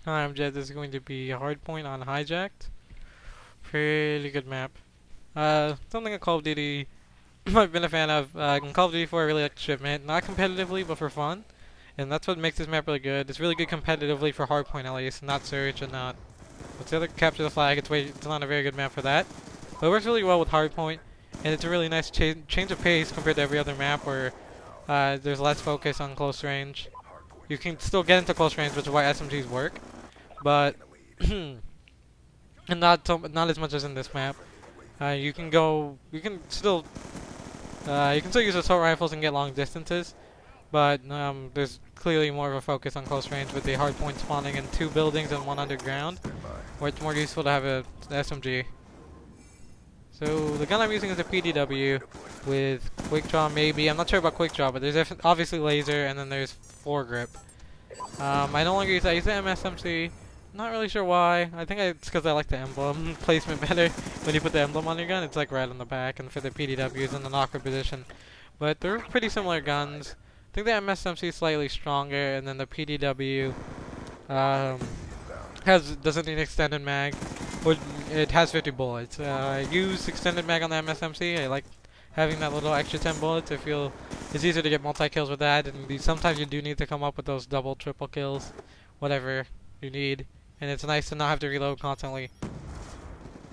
Hi, I'm Jed. This is going to be Hardpoint on Hijacked. Pretty good map. Something in Call of Duty I've been a fan of. In Call of Duty 4, I really like the shipment. Not competitively, but for fun. And that's what makes this map really good. It's really good competitively for Hardpoint at least, not Search and not... What's the other? Capture the Flag. It's not a very good map for that. But it works really well with Hardpoint. And it's a really nice change of pace compared to every other map where there's less focus on close range. You can still get into close range, which is why SMGs work. But and not as much as in this map. You can still use assault rifles and get long distances, but there's clearly more of a focus on close range with the hardpoint spawning in 2 buildings and 1 underground, where it's more useful to have an SMG. So the gun I'm using is a PDW with quick draw maybe. I'm not sure about quick draw, but there's obviously laser and then there's foregrip. I no longer use that. I use the MSMC. Not really sure why. I think it's because I like the emblem placement better. When you put the emblem on your gun, it's like right on the back, and for the PDW is in an awkward position. But they're pretty similar guns. I think the MSMC is slightly stronger, and then the PDW doesn't need extended mag. It has 50 bullets. I use extended mag on the MSMC. I like having that little extra 10 bullets. I feel it's easier to get multi-kills with that, and sometimes you do need to come up with those double, triple kills, whatever you need. And it's nice to not have to reload constantly.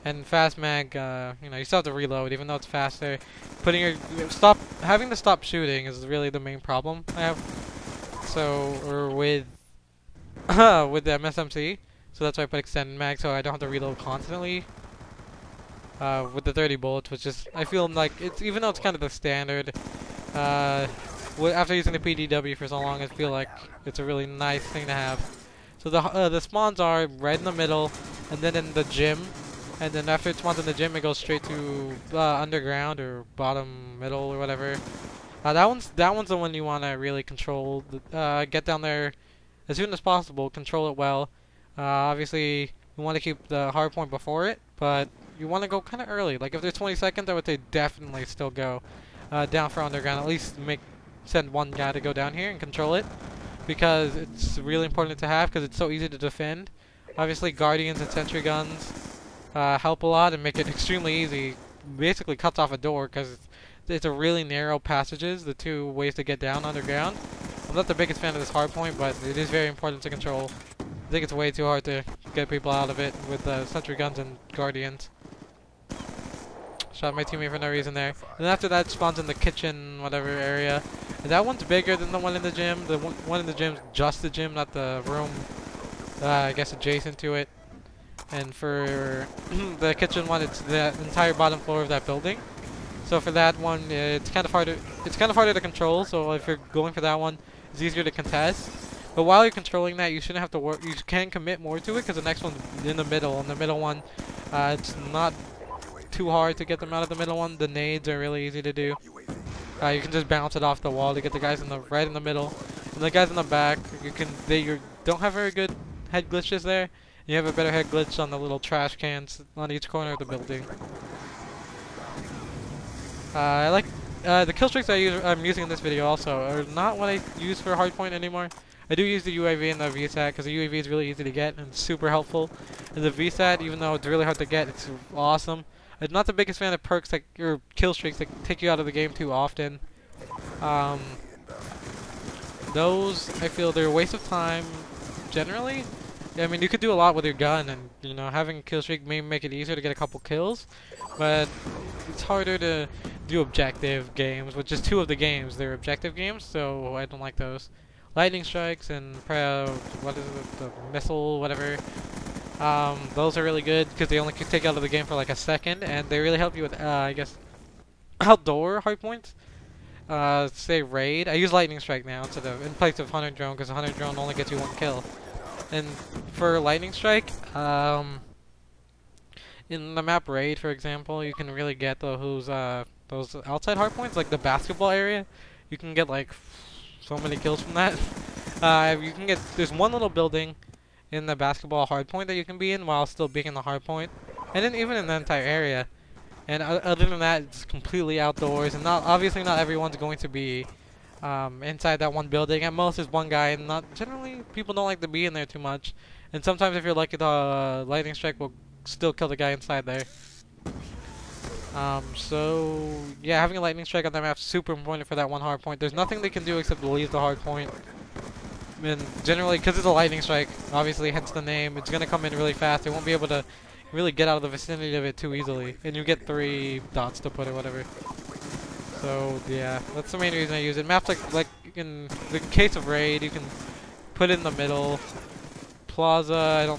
And fast mag, you still have to reload, even though it's faster. Having to stop shooting is really the main problem I have. So, or with with the MSMC, so that's why I put extended mag, so I don't have to reload constantly. With the 30 bullets, which is, I feel like even though it's kind of the standard. After using the PDW for so long, I feel like it's a really nice thing to have. So the spawns are right in the middle, and then in the gym, and then after it spawns in the gym, it goes straight to underground or bottom middle or whatever. That one's the one you want to really control. Get down there as soon as possible. Control it well. Obviously, you want to keep the hard point before it, but you want to go kind of early. Like if there's 20 seconds, I would say definitely still go down for underground. At least send one guy to go down here and control it, because it's really important to have, because it's so easy to defend. Obviously, Guardians and Sentry guns help a lot and make it extremely easy. Basically cuts off a door, because it's a really narrow passages, the 2 ways to get down underground. I'm not the biggest fan of this hardpoint, but it is very important to control. I think it's way too hard to get people out of it with Sentry guns and Guardians. Shot my teammate for no reason there. And after that, spawns in the kitchen, whatever area. And that one's bigger than the one in the gym. The one in the gym's just the gym, not the room, I guess, adjacent to it. And for the kitchen one, it's the entire bottom floor of that building. So for that one, it's kind of harder. It's kind of harder to control. So if you're going for that one, it's easier to contest. But while you're controlling that, you shouldn't have to work. You can commit more to it, because the next one's in the middle. And the middle one, it's not too hard to get them out of the middle one. The nades are really easy to do. You can just bounce it off the wall to get the guys right in the middle. And the guys in the back, you don't have very good head glitches there. You have a better head glitch on the little trash cans on each corner of the building. I like the kill streaks I'm using in this video also are not what I use for hardpoint anymore. I do use the UAV and the VSAT, because the UAV is really easy to get and super helpful. And the VSAT, even though it's really hard to get, it's awesome. I'm not the biggest fan of perks or kill streaks that take you out of the game too often. Those, I feel, they're a waste of time generally. I mean, you could do a lot with your gun, and having a kill streak may make it easier to get a couple kills, but it's harder to do objective games, which is 2 of the games. They're objective games, so I don't like those. Lightning strikes and what is it, the missile, whatever. Those are really good because they only can take out of the game for like a second, and they really help you with, I guess, outdoor hardpoints. Say raid. I use lightning strike now in place of hunter drone, because a hunter drone only gets you 1 kill. And for lightning strike, in the map raid, for example, you can really get those outside hardpoints, like the basketball area. You can get like so many kills from that. There's one little building in the basketball hardpoint that you can be in while still being in the hardpoint, and then even in the entire area. And other than that, it's completely outdoors, and obviously not everyone's going to be inside that one building. At most, there's one guy, and generally people don't like to be in there too much. And sometimes if you're lucky, the lightning strike will still kill the guy inside there. So yeah, having a lightning strike on that map is super important for that one hard point. There's nothing they can do except leave the hard point. And generally, because it's a lightning strike, obviously hence the name, it's gonna come in really fast. They won't be able to really get out of the vicinity of it too easily. And you get 3 dots to put or whatever. So yeah, that's the main reason I use it. Maps like in the case of Raid, you can put it in the middle. Plaza,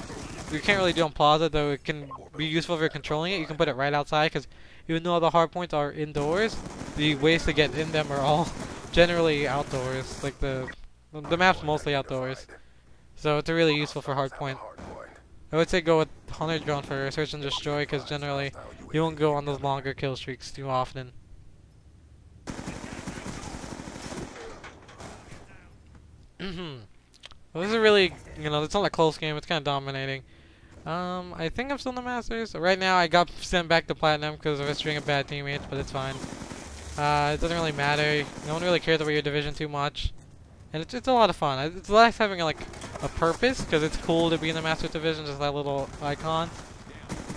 you can't really do on Plaza, though it can be useful if you're controlling it. You can put it right outside, because even though the hard points are indoors, the ways to get in them are all generally outdoors. Like the map's mostly outdoors, so it's really useful for hardpoint. I would say go with Hunter Drone for search and destroy, because generally you won't go on those longer kill streaks too often. Well, this is really, it's not a close game. It's kind of dominating. I think I'm still in the Masters. Right now, I got sent back to Platinum because of a string of bad teammates, but it's fine. It doesn't really matter. No one really cares about your division too much. And it's a lot of fun. It's nice having like a purpose, because it's cool to be in the Masters division, just that little icon.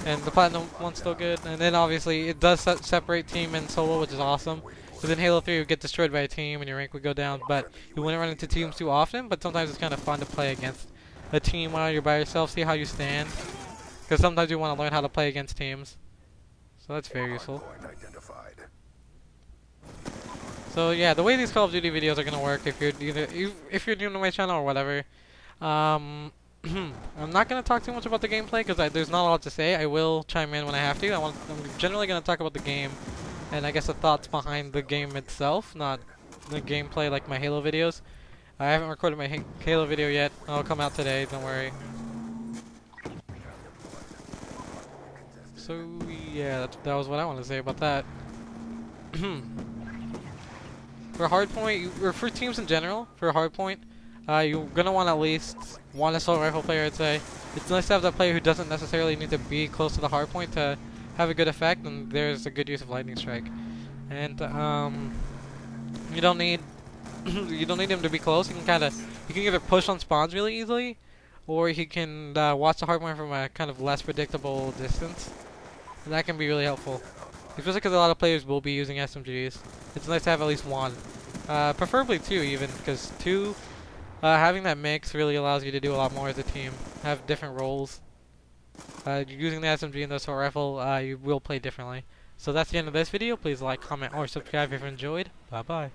And the Platinum one's still good. And then obviously it does separate team and solo, which is awesome. Because in Halo 3 you would get destroyed by a team and your rank would go down, but you wouldn't run into teams too often. But sometimes it's kind of fun to play against a team while you're by yourself, see how you stand. Because sometimes you want to learn how to play against teams. So that's very useful. So yeah, the way these Call of Duty videos are gonna work, if you're new to my channel or whatever, I'm not gonna talk too much about the gameplay because there's not a lot to say. I will chime in when I have to. I'm generally gonna talk about the game, and I guess the thoughts behind the game itself, not the gameplay like my Halo videos. I haven't recorded my Halo video yet. It'll come out today. Don't worry. So yeah, that was what I wanted to say about that. For hardpoint, or for teams in general, for hardpoint, you're gonna want at least one assault rifle player, I'd say. It's nice to have that player who doesn't necessarily need to be close to the hardpoint to have a good effect, and there's a good use of lightning strike. And you don't need him to be close. You can either push on spawns really easily, or he can watch the hardpoint from a kind of less predictable distance, and that can be really helpful. Especially because a lot of players will be using SMGs. It's nice to have at least one. Preferably 2 even, because 2, having that mix really allows you to do a lot more as a team. Have different roles. Using the SMG and the assault rifle, you will play differently. So that's the end of this video. Please like, comment, or subscribe if you enjoyed. Bye bye.